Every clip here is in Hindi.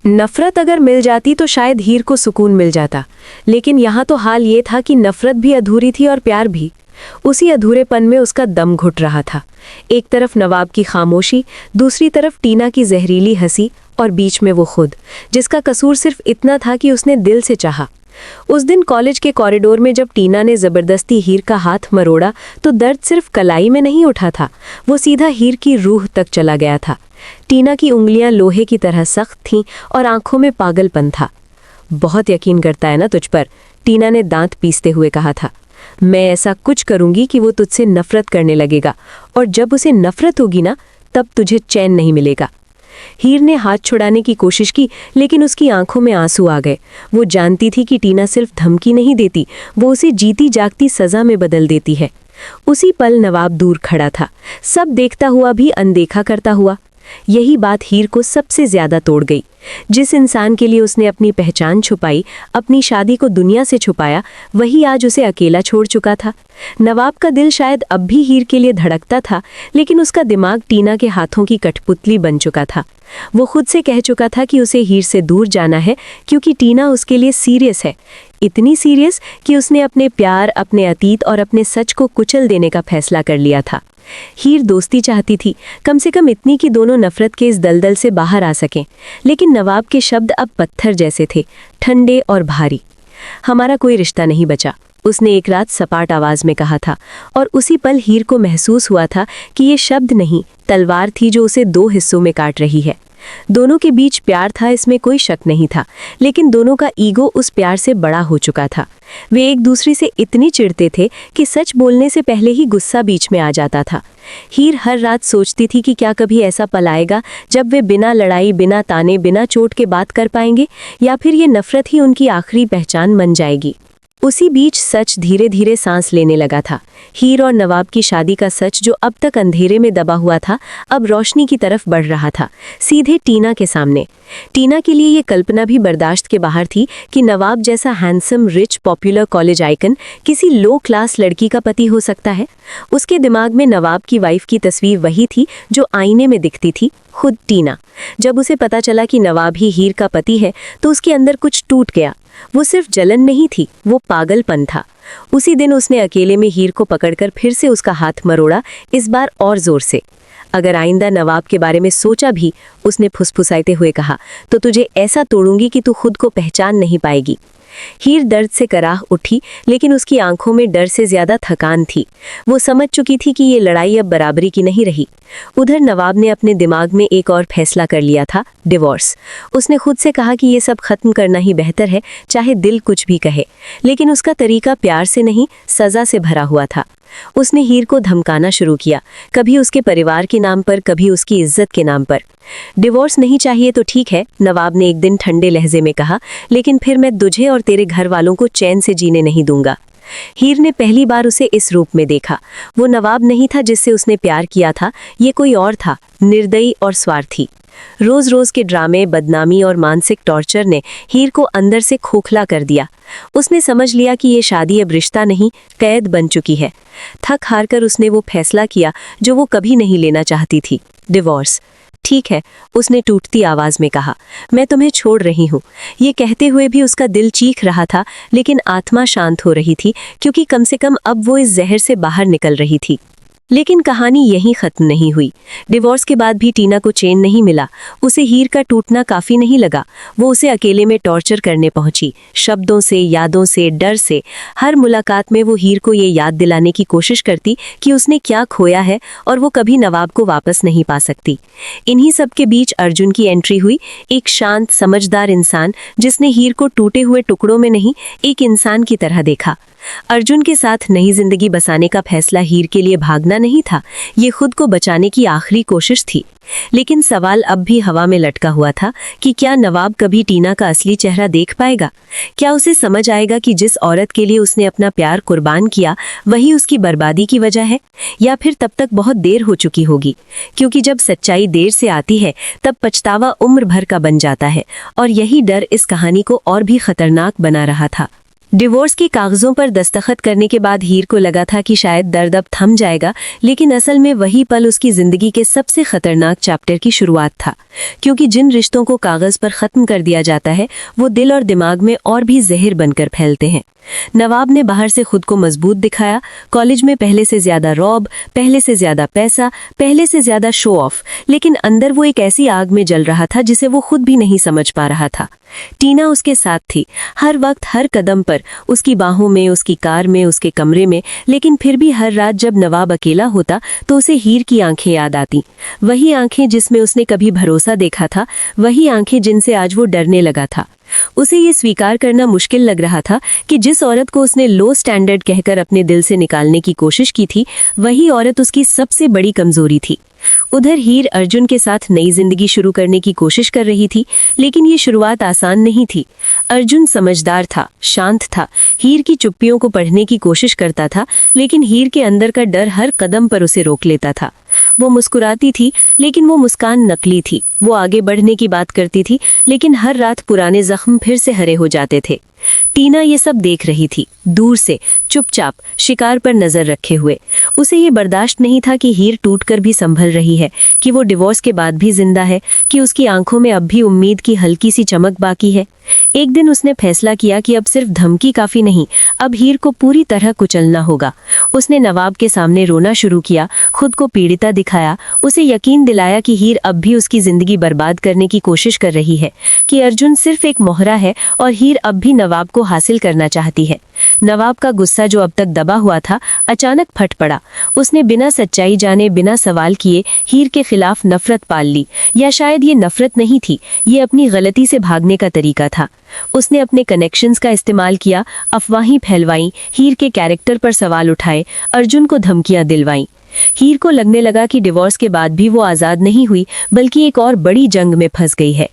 नफरत अगर मिल जाती तो शायद हीर को सुकून मिल जाता, लेकिन यहाँ तो हाल ये था कि नफरत भी अधूरी थी और प्यार भी। उसी अधूरेपन में उसका दम घुट रहा था। एक तरफ नवाब की खामोशी, दूसरी तरफ टीना की जहरीली हंसी और बीच में वो खुद, जिसका कसूर सिर्फ इतना था कि उसने दिल से चाहा। उस दिन कॉलेज के कॉरिडोर में जब टीना ने जबरदस्ती हीर का हाथ मरोड़ा तो दर्द सिर्फ कलाई में नहीं उठा था, वो सीधा हीर की रूह तक चला गया था। टीना की उंगलियां लोहे की तरह सख्त थीं और आंखों में पागलपन था। बहुत यकीन करता है ना तुझ पर, टीना ने दांत पीसते हुए कहा था। मैं ऐसा कुछ करूंगी कि वो तुझसे नफरत करने लगेगा, और जब उसे नफरत होगी ना, तब तुझे चैन नहीं मिलेगा। हीर ने हाथ छुड़ाने की कोशिश की, लेकिन उसकी आंखों में आंसू आ गए। वो जानती थी कि टीना सिर्फ धमकी नहीं देती, वो उसे जीती जागती सजा में बदल देती है। उसी पल नवाब दूर खड़ा था, सब देखता हुआ भी अनदेखा करता हुआ। यही बात हीर को सबसे ज्यादा तोड़ गई। जिस इंसान के लिए उसने अपनी पहचान छुपाई, अपनी शादी को दुनिया से छुपाया, वही आज उसे अकेला छोड़ चुका था। नवाब का दिल शायद अब भी हीर के लिए धड़कता था, लेकिन उसका दिमाग टीना के हाथों की कठपुतली बन चुका था। वो खुद से कह चुका था कि उसे हीर से दूर जाना है, क्योंकि टीना उसके लिए सीरियस है। इतनी सीरियस कि उसने अपने प्यार, अपने अतीत और अपने सच को कुचल देने का फैसला कर लिया था। हीर दोस्ती चाहती थी, कम से कम इतनी कि दोनों नफरत के इस दलदल से बाहर आ सकें, लेकिन नवाब के शब्द अब पत्थर जैसे थे, ठंडे और भारी। हमारा कोई रिश्ता नहीं बचा, उसने एक रात सपाट आवाज में कहा था, और उसी पल हीर को महसूस हुआ था कि ये शब्द नहीं, तलवार थी जो उसे दो हिस्सों में काट रही है। दोनों के बीच प्यार था, इसमें कोई शक नहीं था, लेकिन दोनों का ईगो उस प्यार से बड़ा हो चुका था। वे एक दूसरे से इतनी चिढ़ते थे कि सच बोलने से पहले ही गुस्सा बीच में आ जाता था। हीर हर रात सोचती थी कि क्या कभी ऐसा पल आएगा जब वे बिना लड़ाई, बिना ताने, बिना चोट के बात कर पाएंगे, या फिर ये नफरत ही उनकी आखिरी पहचान बन जाएगी। उसी बीच सच धीरे धीरे सांस लेने लगा था। हीर और नवाब की शादी का सच, जो अब तक अंधेरे में दबा हुआ था, अब रोशनी की तरफ बढ़ रहा था, सीधे टीना के सामने। टीना के लिए ये कल्पना भी बर्दाश्त के बाहर थी कि नवाब जैसा handsome, rich, popular college icon किसी लो क्लास लड़की का पति हो सकता है। उसके दिमाग में नवाब की वाइफ की तस्वीर वही थी जो आईने में दिखती थी, खुद टीना। जब उसे पता चला कि नवाब ही हीर का पति है, तो उसके अंदर कुछ टूट गया। वो सिर्फ जलन नहीं थी, वो पागलपन था। उसी दिन उसने अकेले में हीर को पकड़कर फिर से उसका हाथ मरोड़ा, इस बार और जोर से। अगर आइंदा नवाब के बारे में सोचा भी, उसने फुसफुसाते हुए कहा, तो तुझे ऐसा तोड़ूंगी कि तू खुद को पहचान नहीं पाएगी। हीर दर्द से कराह उठी, लेकिन उसकी आंखों में डर से ज्यादा थकान थी। वो समझ चुकी थी कि ये लड़ाई अब बराबरी की नहीं रही। उधर नवाब ने अपने दिमाग में एक और फैसला कर लिया था, डिवोर्स। उसने खुद से कहा कि ये सब खत्म करना ही बेहतर है, चाहे दिल कुछ भी कहे। लेकिन उसका तरीका प्यार से नहीं, सजा से भरा हुआ था। उसने हीर को धमकाना शुरू किया, कभी उसके परिवार के नाम पर, कभी उसकी इज्जत के नाम पर। डिवोर्स नहीं चाहिए तो ठीक है, नवाब ने एक दिन ठंडे लहजे में कहा, लेकिन फिर मैं तुझे और तेरे घर वालों को चैन से जीने नहीं दूंगा। हीर ने पहली बार उसे इस रूप में देखा। वो नवाब नहीं था जिससे उसने प्यार किया था, ये कोई और था, निर्दयी और स्वार्थी। रोज रोज के ड्रामे, बदनामी और मानसिक टॉर्चर ने हीर को अंदर से खोखला कर दिया। उसने समझ लिया कि ये शादी अब रिश्ता नहीं, कैद बन चुकी है। थक हार कर उसने वो फैसला किया जो वो कभी नहीं लेना चाहती थी, डिवोर्स। ठीक है, उसने टूटती आवाज में कहा, मैं तुम्हें छोड़ रही हूँ। ये कहते हुए भी उसका दिल चीख रहा था, लेकिन आत्मा शांत हो रही थी, क्योंकि कम से कम अब वो इस जहर से बाहर निकल रही थी। लेकिन कहानी यहीं खत्म नहीं हुई। डिवोर्स के बाद भी टीना को चैन नहीं मिला। उसे हीर का टूटना काफी नहीं लगा। वो उसे अकेले में टॉर्चर करने पहुंची, शब्दों से, यादों से, डर से। हर मुलाकात में वो हीर को ये याद दिलाने की कोशिश करती कि उसने क्या खोया है और वो कभी नवाब को वापस नहीं पा सकती। इन्हीं सब के बीच अर्जुन की एंट्री हुई, एक शांत, समझदार इंसान जिसने हीर को टूटे हुए टुकड़ों में नहीं, एक इंसान की तरह देखा। अर्जुन के साथ नई जिंदगी बसाने का फैसला हीर के लिए भागना नहीं था, ये खुद को बचाने की आखिरी कोशिश थी। लेकिन सवाल अब भी हवा में लटका हुआ था कि क्या नवाब कभी टीना का असली चेहरा देख पाएगा? क्या उसे समझ आएगा कि जिस औरत के लिए उसने अपना प्यार कुर्बान किया, वही उसकी बर्बादी की वजह है? या फिर तब तक बहुत देर हो चुकी होगी? क्योंकि जब सच्चाई देर से आती है, तब पछतावा उम्र भर का बन जाता है, और यही डर इस कहानी को और भी खतरनाक बना रहा था। डिवोर्स के कागजों पर दस्तखत करने के बाद हीर को लगा था कि शायद दर्द अब थम जाएगा, लेकिन असल में वही पल उसकी जिंदगी के सबसे खतरनाक चैप्टर की शुरुआत था। क्योंकि जिन रिश्तों को कागज पर खत्म कर दिया जाता है वो दिल और दिमाग में और भी जहर बनकर फैलते हैं। नवाब ने बाहर से खुद को मजबूत दिखाया, कॉलेज में पहले से ज्यादा रौब, पहले से ज्यादा पैसा, पहले से ज्यादा शो ऑफ, लेकिन अंदर वो एक ऐसी आग में जल रहा था जिसे वो खुद भी नहीं समझ पा रहा था। टीना उसके साथ थी, हर वक्त हर कदम पर, उसकी बाहों में, उसकी कार में, उसके कमरे में, लेकिन फिर भी हर रात जब नवाब अकेला होता तो उसे हीर की आंखें याद आती। वही आंखें जिसमें उसने कभी भरोसा देखा था, वही आंखें जिनसे आज वो डरने लगा था। उसे ये स्वीकार करना मुश्किल लग रहा था कि जिस औरत को उसने लो स्टैंडर्ड कहकर अपने दिल से निकालने की कोशिश की थी, वही औरत उसकी सबसे बड़ी कमजोरी थी। उधर हीर अर्जुन के साथ नई जिंदगी शुरू करने की कोशिश कर रही थी, लेकिन ये शुरुआत आसान नहीं थी। अर्जुन समझदार था, शांत था, हीर की चुप्पियों को पढ़ने की कोशिश करता था, लेकिन हीर के अंदर का डर हर कदम पर उसे रोक लेता था। वो मुस्कुराती थी, लेकिन वो मुस्कान नकली थी। वो आगे बढ़ने की बात करती थी, लेकिन हर रात पुराने जख्म फिर से हरे हो जाते थे। टीना ये सब देख रही थी, दूर से, चुपचाप, शिकार पर नजर रखे हुए। उसे ये बर्दाश्त नहीं था कि हीर टूटकर भी संभल रही है, कि वो डिवोर्स के बाद भी जिंदा है, कि उसकी आंखों में अब भी उम्मीद की हल्की सी चमक बाकी है। एक दिन उसने फैसला किया कि अब सिर्फ धमकी काफी नहीं, अब हीर को पूरी तरह कुचलना होगा। उसने नवाब के सामने रोना शुरू किया, खुद को पीड़िता दिखाया, उसे यकीन दिलाया कि हीर अब भी उसकी जिंदगी बर्बाद करने की कोशिश कर रही है, कि अर्जुन सिर्फ एक मोहरा है और हीर अब भी नवाब को हासिल करना चाहती है। नवाब का गुस्सा जो अब तक दबा हुआ था, अचानक फट पड़ा। उसने बिना सच्चाई जाने, बिना सवाल किए हीर के खिलाफ नफरत पाल ली। या शायद ये नफरत नहीं थी, ये अपनी गलती से भागने का तरीका था। उसने अपने कनेक्शंस का इस्तेमाल किया, अफवाहें फैलवाई, हीर के कैरेक्टर पर सवाल उठाए, अर्जुन को धमकियां दिलवाई। हीर को लगने लगा कि डिवोर्स के बाद भी वो आजाद नहीं हुई, बल्कि एक और बड़ी जंग में फंस गई है।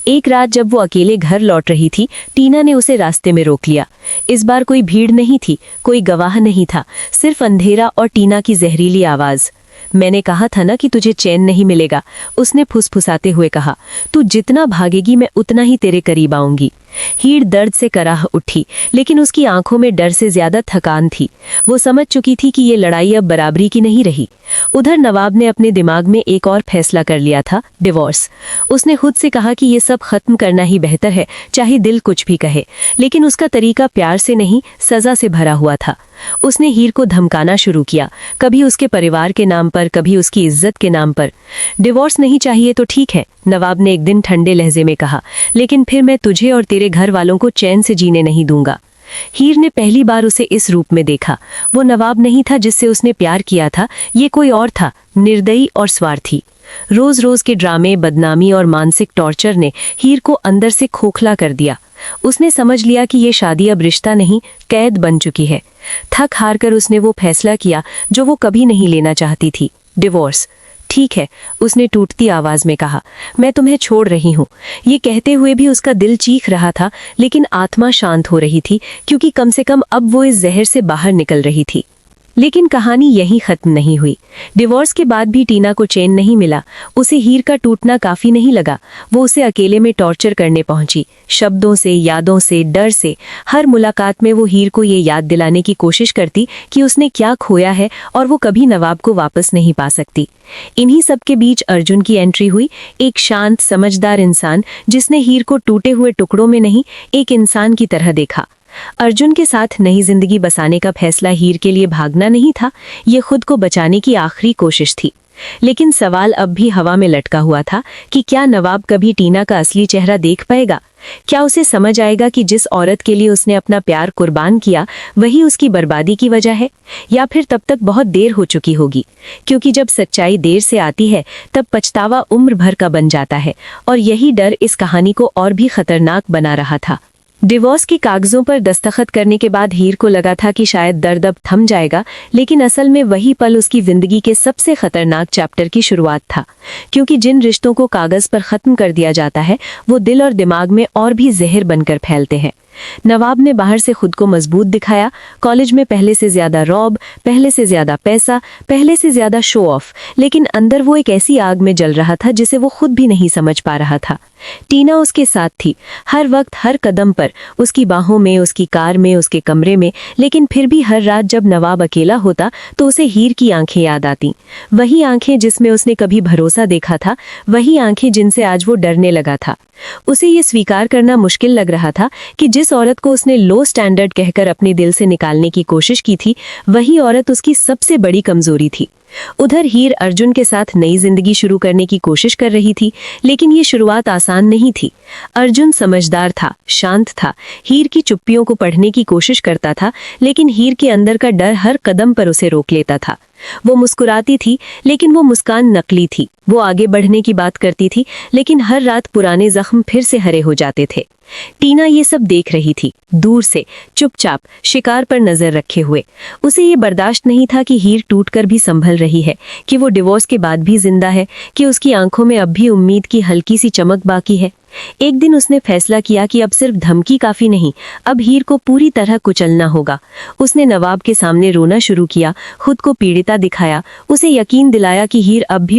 एक रात जब वो अकेले घर लौट रही थी, टीना ने उसे रास्ते में रोक लिया। इस बार कोई भीड़ नहीं थी, कोई गवाह नहीं था, सिर्फ अंधेरा और टीना की जहरीली आवाज। मैंने कहा था ना कि तुझे चैन नहीं मिलेगा, उसने फुसफुसाते हुए कहा। तू जितना भागेगी मैं उतना ही तेरे करीब आऊंगी। हीर दर्द से कराह उठी, लेकिन उसकी आंखों में डर से ज्यादा थकान थी। वो समझ चुकी थी कि ये लड़ाई अब बराबरी की नहीं रही। उधर नवाब ने अपने दिमाग में एक और फैसला कर लिया था, डिवोर्स। उसने खुद से कहा कि ये सब खत्म करना ही बेहतर है, चाहे दिल कुछ भी कहे। लेकिन उसका तरीका प्यार से नहीं, सजा से भरा हुआ था। उसने हीर को धमकाना शुरू किया, कभी उसके परिवार के नाम पर, कभी उसकी इज्जत के नाम पर। डिवोर्स नहीं चाहिए तो ठीक है, नवाब ने एक दिन ठंडे लहजे में कहा, लेकिन फिर मैं तुझे और तेरे घर वालों को चैन से जीने नहीं दूंगा। हीर ने पहली बार उसे इस रूप में देखा। वो नवाब नहीं था जिससे उसने प्यार किया था, ये कोई और था, निर्दयी और स्वार्थी। रोज रोज के ड्रामे, बदनामी और मानसिक टॉर्चर ने हीर को अंदर से खोखला कर दिया। उसने समझ लिया कि ये शादी अब रिश्ता नहीं, कैद बन चुकी है। थक हार कर उसने वो फैसला किया जो वो कभी नहीं लेना चाहती थी, डिवोर्स। ठीक है, उसने टूटती आवाज में कहा, मैं तुम्हें छोड़ रही हूँ। ये कहते हुए भी उसका दिल चीख रहा था, लेकिन आत्मा शांत हो रही थी, क्योंकि कम से कम अब वो इस जहर से बाहर निकल रही थी। लेकिन कहानी यहीं खत्म नहीं हुई। डिवोर्स के बाद भी टीना को चैन नहीं मिला। उसे हीर का टूटना काफी नहीं लगा। वो उसे अकेले में टॉर्चर करने पहुंची, शब्दों से, यादों से, डर से। हर मुलाकात में वो हीर को ये याद दिलाने की कोशिश करती कि उसने क्या खोया है और वो कभी नवाब को वापस नहीं पा सकती। इन्हीं सब के बीच अर्जुन की एंट्री हुई, एक शांत, समझदार इंसान जिसने हीर को टूटे हुए टुकड़ों में नहीं, एक इंसान की तरह देखा। अर्जुन के साथ नई जिंदगी बसाने का फैसला हीर के लिए भागना नहीं था, ये खुद को बचाने की आखिरी कोशिश थी। लेकिन सवाल अब भी हवा में लटका हुआ था कि क्या नवाब कभी टीना का असली चेहरा देख पाएगा? क्या उसे समझ आएगा कि जिस औरत के लिए उसने अपना प्यार कुर्बान किया वही उसकी बर्बादी की वजह है? या फिर तब तक बहुत देर हो चुकी होगी? क्योंकि जब सच्चाई देर से आती है तब पछतावा उम्र भर का बन जाता है, और यही डर इस कहानी को और भी खतरनाक बना रहा था। डिवोर्स के कागजों पर दस्तखत करने के बाद हीर को लगा था कि शायद दर्द अब थम जाएगा, लेकिन असल में वही पल उसकी जिंदगी के सबसे खतरनाक चैप्टर की शुरुआत था। क्योंकि जिन रिश्तों को कागज पर खत्म कर दिया जाता है वो दिल और दिमाग में और भी जहर बनकर फैलते हैं। नवाब ने बाहर से खुद को मजबूत दिखाया, कॉलेज में पहले से ज्यादा रौब, पहले से ज्यादा पैसा, पहले से ज्यादा शो ऑफ, लेकिन अंदर वो एक ऐसी आग में जल रहा था जिसे वो खुद भी नहीं समझ पा रहा था। टीना उसके साथ थी, हर वक्त हर कदम पर, उसकी बाहों में, उसकी कार में, उसके कमरे में, लेकिन फिर भी हर रात जब नवाब अकेला होता तो उसे हीर की आंखें याद आती। वही आंखें जिसमें उसने कभी भरोसा देखा था, वही आंखें जिनसे आज वो डरने लगा था। उसे ये स्वीकार करना मुश्किल लग रहा था कि जिस औरत को उसने लो स्टैंडर्ड कहकर अपने दिल से निकालने की कोशिश की थी, वही औरत उसकी सबसे बड़ी कमजोरी थी। उधर हीर अर्जुन के साथ नई जिंदगी शुरू करने की कोशिश कर रही थी, लेकिन ये शुरुआत आसान नहीं थी। अर्जुन समझदार था, शांत था, हीर की चुप्पियों को पढ़ने की कोशिश करता था, लेकिन हीर के अंदर का डर हर कदम पर उसे रोक लेता था। वो मुस्कुराती थी, लेकिन वो मुस्कान नकली थी। वो आगे बढ़ने की बात करती थी, लेकिन हर रात पुराने जख्म फिर से हरे हो जाते थे। टीना ये सब देख रही थी, दूर से, चुपचाप, शिकार पर नजर रखे हुए। उसे ये बर्दाश्त नहीं था कि हीर टूटकर भी संभल रही है, कि वो डिवोर्स के बाद भी जिंदा है, कि उसकी आंखों में अब भी उम्मीद की हल्की सी चमक बाकी है। एक दिन उसने फैसला किया कि अब सिर्फ धमकी काफी नहीं, अब हीर को पूरी तरह कुचलना होगा। उसने नवाब के सामने रोना शुरू किया, खुद को पीड़िता दिखाया, उसे यकीन दिलाया कि हीर अब भी